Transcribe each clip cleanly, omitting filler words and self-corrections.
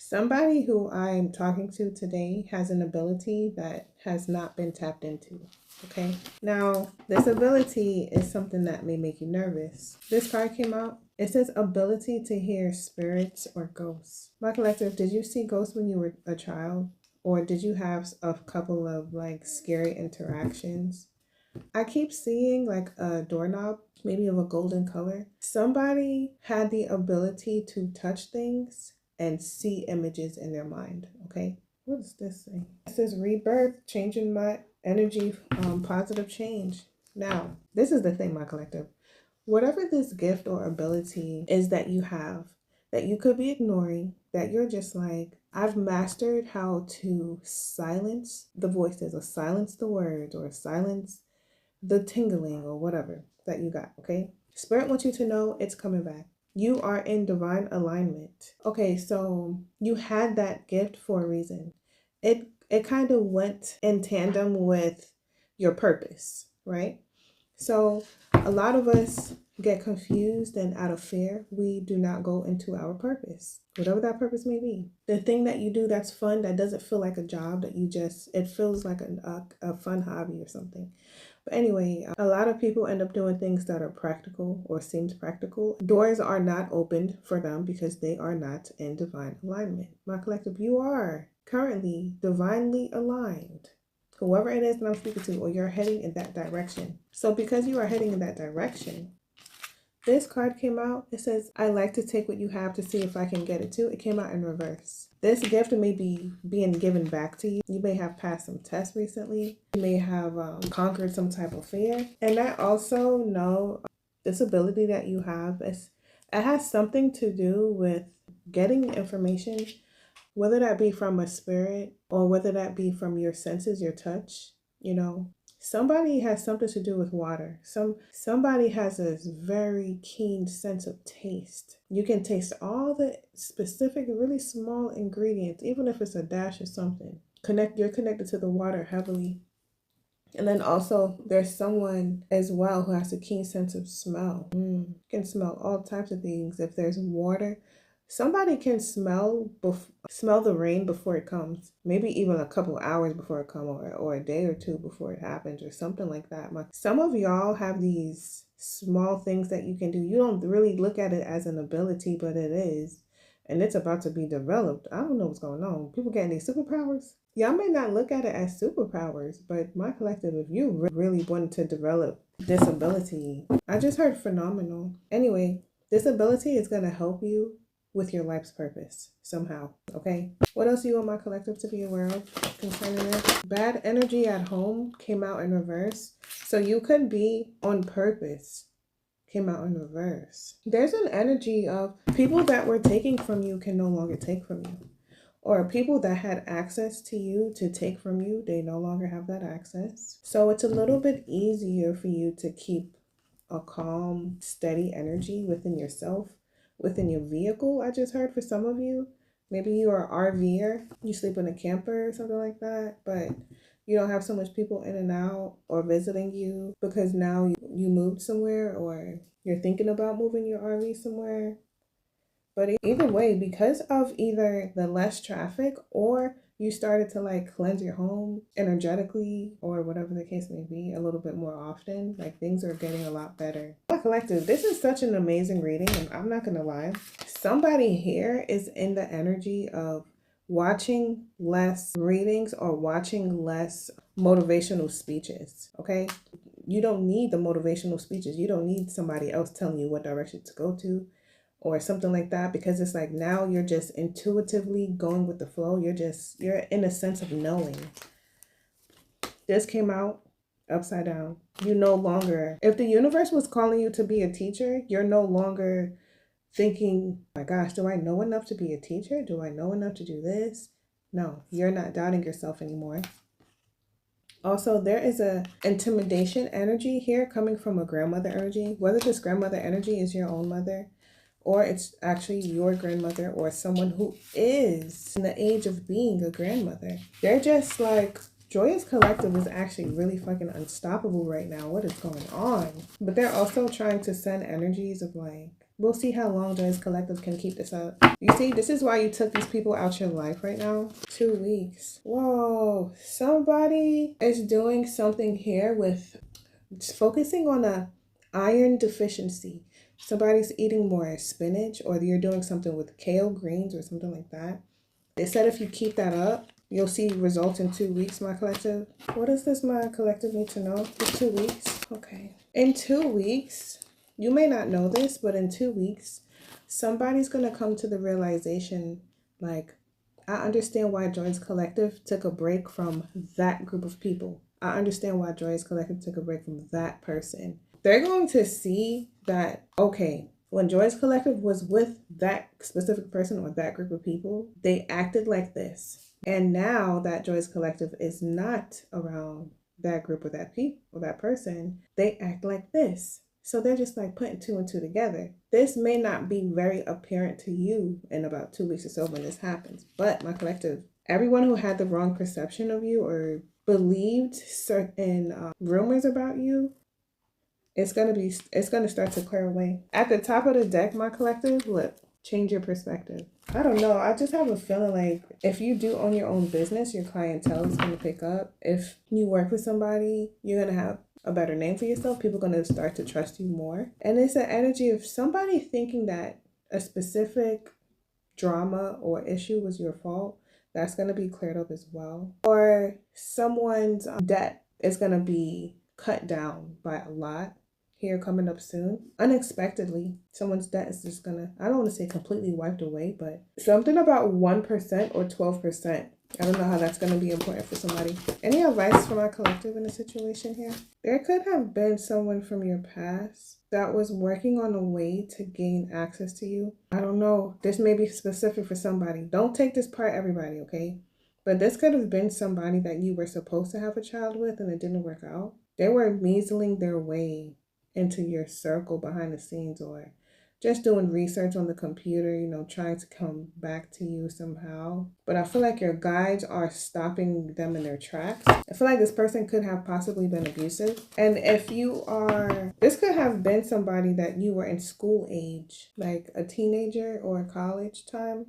Somebody who I'm talking to today has an ability that has not been tapped into. Okay. Now, this ability is something that may make you nervous. This card came out. It says ability to hear spirits or ghosts. My collective, did you see ghosts when you were a child? Or did you have a couple of like scary interactions? I keep seeing like a doorknob, maybe of a golden color. Somebody had the ability to touch things and see images in their mind. Okay. What does this say? It says rebirth, changing my energy, positive change. Now, this is the thing, my collective. Whatever this gift or ability is that you have, that you could be ignoring, that you're just like, I've mastered how to silence the voices or silence the words or silence the tingling or whatever that you got, okay? Spirit wants you to know it's coming back. You are in divine alignment. Okay, so you had that gift for a reason. It kind of went in tandem with your purpose, right? So a lot of us get confused, and out of fear, we do not go into our purpose, whatever that purpose may be. The thing that you do that's fun, that doesn't feel like a job, that it feels like a fun hobby or something. But anyway, a lot of people end up doing things that are practical or seems practical. Doors are not opened for them because they are not in divine alignment. My collective, you are currently divinely aligned. Whoever it is that I'm speaking to, or you're heading in that direction. So because you are heading in that direction, this card came out. It says, I like to take what you have to see if I can get it too. It came out in reverse. This gift may be being given back to you. You may have passed some tests recently. You may have conquered some type of fear. And I also know this ability that you have, it has something to do with getting information, whether that be from a spirit or whether that be from your senses, your touch. Somebody has something to do with water. Somebody has a very keen sense of taste. You can taste all the specific, really small ingredients, even if it's a dash or something. You're connected to the water heavily. And then also there's someone as well who has a keen sense of smell. You can smell all types of things. If there's water, somebody can smell the rain before it comes, maybe even a couple hours before it comes, or a day or two before it happens, or something like that. Some of y'all have these small things that you can do. You don't really look at it as an ability, but it is, and it's about to be developed. I don't know what's going on. People getting these superpowers. Y'all may not look at it as superpowers, but my collective, if you really wanted to develop this ability, I just heard phenomenal. Anyway, this ability is going to help you with your life's purpose somehow, okay? What else do you want my collective to be aware of concerning this? Bad energy at home came out in reverse. So you could be on purpose. Came out in reverse. There's an energy of people that were taking from you can no longer take from you. Or people that had access to you to take from you, they no longer have that access. So it's a little bit easier for you to keep a calm, steady energy within yourself, within your vehicle. I just heard for some of you, maybe you are RVer, you sleep in a camper or something like that, but you don't have so much people in and out or visiting you because now you moved somewhere, or you're thinking about moving your RV somewhere. But either way, because of either the less traffic or you started to like cleanse your home energetically, or whatever the case may be, a little bit more often, like things are getting a lot better. My collective, this is such an amazing reading, and I'm not gonna lie. Somebody here is in the energy of watching less readings or watching less motivational speeches, okay? You don't need the motivational speeches. You don't need somebody else telling you what direction to go to or something like that, because it's like now you're just intuitively going with the flow. You're in a sense of knowing. This came out upside down. You no longer, if the universe was calling you to be a teacher, you're no longer thinking, my gosh, do I know enough to be a teacher? Do I know enough to do this? No, you're not doubting yourself anymore. Also, there is a intimidation energy here coming from a grandmother energy. Whether this grandmother energy is your own mother, or it's actually your grandmother, or someone who is in the age of being a grandmother. They're just like, Joyous Collective is actually really fucking unstoppable right now. What is going on? But they're also trying to send energies of like, We'll see how long Joy's Collective can keep this up. You see, this is why you took these people out your life right now. 2 weeks. Whoa. Somebody is doing something here with focusing on a iron deficiency. Somebody's eating more spinach, or you're doing something with kale greens or something like that. They said if you keep that up, you'll see results in 2 weeks, my collective. What does this my collective need to know? For 2 weeks? Okay. In 2 weeks, you may not know this, but in 2 weeks, somebody's going to come to the realization, like, I understand why Joy's Collective took a break from that group of people. I understand why Joy's Collective took a break from that person. They're going to see that, okay, when Joy's Collective was with that specific person or that group of people, they acted like this. And now that Joy's Collective is not around that group or that people or that person, they act like this. So they're just like putting 2 and 2 together. This may not be very apparent to you in about 2 weeks or so when this happens. But my collective, everyone who had the wrong perception of you or believed certain rumors about you, it's gonna start to clear away. At the top of the deck, my collective, look, change your perspective. I don't know. I just have a feeling like if you do own your own business, your clientele is going to pick up. If you work with somebody, you're going to have a better name for yourself. People are going to start to trust you more. And it's an energy of somebody thinking that a specific drama or issue was your fault. That's going to be cleared up as well. Or someone's debt is going to be cut down by a lot here coming up soon. Unexpectedly, someone's debt is just gonna, I don't want to say completely wiped away, but something about 1% or 12%. I don't know how that's going to be important for somebody. Any advice for my collective in a situation here? There could have been someone from your past that was working on a way to gain access to you. I don't know. This may be specific for somebody. Don't take this part, everybody, okay? But this could have been somebody that you were supposed to have a child with and it didn't work out. They were measling their way into your circle behind the scenes, or just doing research on the computer, trying to come back to you somehow. But I feel like your guides are stopping them in their tracks. I feel like this person could have possibly been abusive. And if you are, this could have been somebody that you were in school age, like a teenager or college time.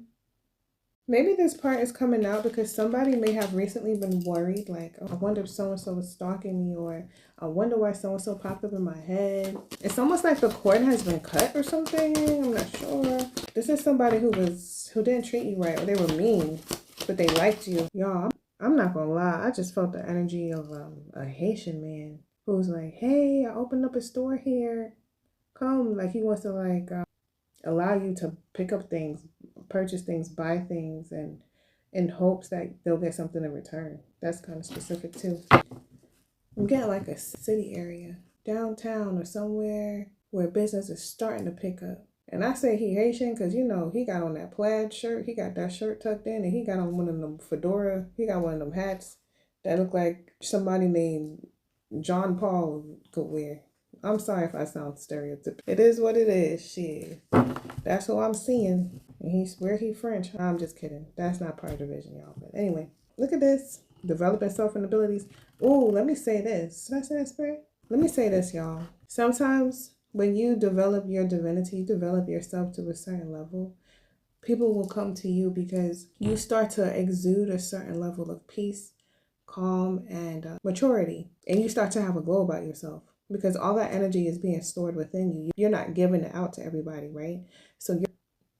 Maybe this part is coming out because somebody may have recently been worried, like, oh, I wonder if so-and-so was stalking me, or I wonder why so-and-so popped up in my head. It's almost like the cord has been cut or something. I'm not sure. This is somebody who didn't treat you right, or they were mean, but they liked you. Y'all, I'm not gonna lie. I just felt the energy of a Haitian man who's like, hey, I opened up a store here. Come, like he wants to allow you to pick up things, purchase things, buy things, and in hopes that they'll get something in return. That's kind of specific too. I'm getting like a city area, downtown or somewhere where business is starting to pick up. And I say he Haitian because, he got on that plaid shirt. He got that shirt tucked in, and he got on one of them fedora. He got one of them hats that look like somebody named John Paul could wear. I'm sorry if I sound stereotypical. It is what it is. Shit. That's who I'm seeing. And he French. I'm just kidding. That's not part of the vision, y'all. But anyway, look at this. Developing self and abilities. Ooh, let me say this. Did I say that, Spirit? Let me say this, y'all. Sometimes when you develop your divinity, you develop yourself to a certain level, people will come to you because you start to exude a certain level of peace, calm, and maturity. And you start to have a glow about yourself, because all that energy is being stored within you. You're not giving it out to everybody, right? So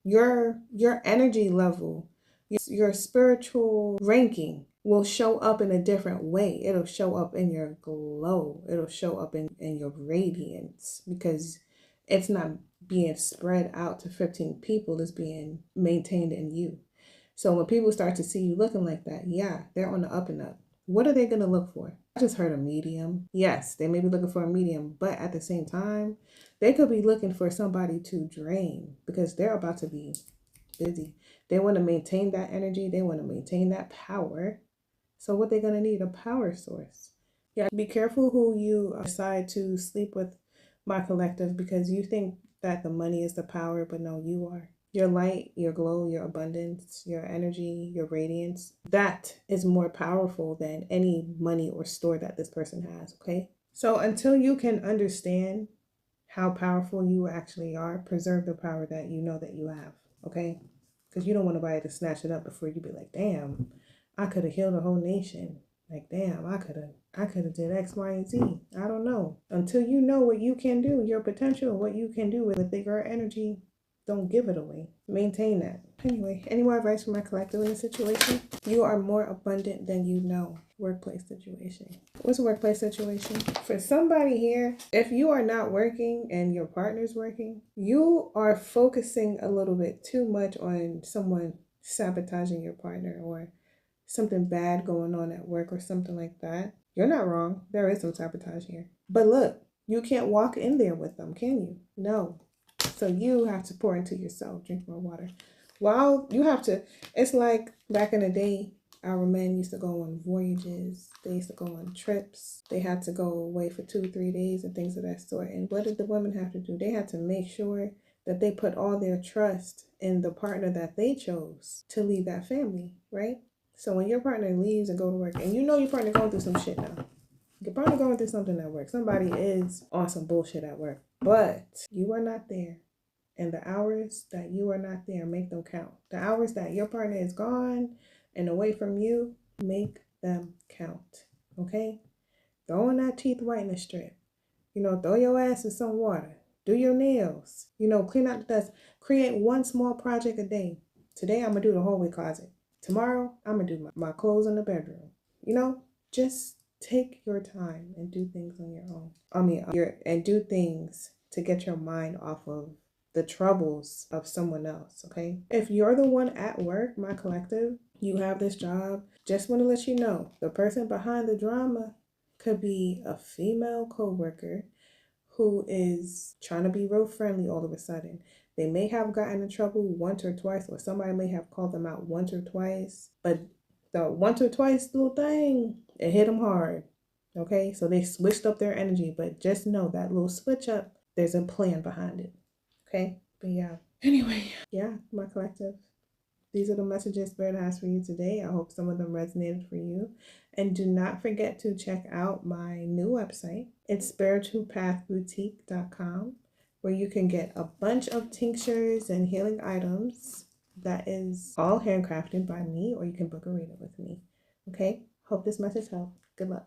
your energy level, your spiritual ranking will show up in a different way. It'll show up in your glow. It'll show up in your radiance, because it's not being spread out to 15 people. It's being maintained in you. So when people start to see you looking like that, yeah, they're on the up and up. What are they going to look for? I just heard a medium. Yes, they may be looking for a medium, but at the same time, they could be looking for somebody to drain, because they're about to be busy. They want to maintain that energy. They want to maintain that power. So what they're going to need, a power source. Yeah, be careful who you decide to sleep with, my collective, because you think that the money is the power, but no, you are. Your light, your glow, your abundance, your energy, your radiance, that is more powerful than any money or store that this person has, okay? So until you can understand how powerful you actually are. Preserve the power that you know that you have, okay? Because you don't want nobody to snatch it up before you be like, damn, I could have healed a whole nation. Like, damn, I could have did X, Y, and Z. I don't know. Until you know what you can do, your potential, what you can do with your energy, don't give it away. Maintain that. Anyway, any more advice for my collective in this situation? You are more abundant than you know. Workplace situation. What's a workplace situation? For somebody here, if you are not working and your partner's working, you are focusing a little bit too much on someone sabotaging your partner or something bad going on at work or something like that. You're not wrong. There is some sabotage here. But look, you can't walk in there with them, can you? No. So you have to pour into yourself, drink more water. While you have to, it's like back in the day, our men used to go on voyages. They used to go on trips. They had to go away for 2-3 days and things of that sort. And what did the women have to do? They had to make sure that they put all their trust in the partner that they chose to lead that family, right? So when your partner leaves and go to work, and you know your partner going through some shit now. Your partner going through something at work. Somebody is on some bullshit at work. But you are not there. And the hours that you are not there, make them count. The hours that your partner is gone and away from you, make them count. Okay? Throw in that teeth whitening strip. Throw your ass in some water. Do your nails. Clean out the dust. Create one small project a day. Today, I'm going to do the hallway closet. Tomorrow, I'm going to do my clothes in the bedroom. Just take your time and do things on your own. And do things to get your mind off of the troubles of someone else, okay? If you're the one at work, my collective, you have this job, just want to let you know, the person behind the drama could be a female coworker who is trying to be real friendly all of a sudden. They may have gotten in trouble once or twice, or somebody may have called them out once or twice, but the once or twice little thing, it hit them hard, okay? So they switched up their energy, but just know that little switch up, there's a plan behind it. Okay, but yeah. Anyway, yeah, my collective. These are the messages Spirit has for you today. I hope some of them resonated for you. And do not forget to check out my new website. It's spiritualpathboutique.com, where you can get a bunch of tinctures and healing items that is all handcrafted by me, or you can book a reading with me. Okay, hope this message helped. Good luck.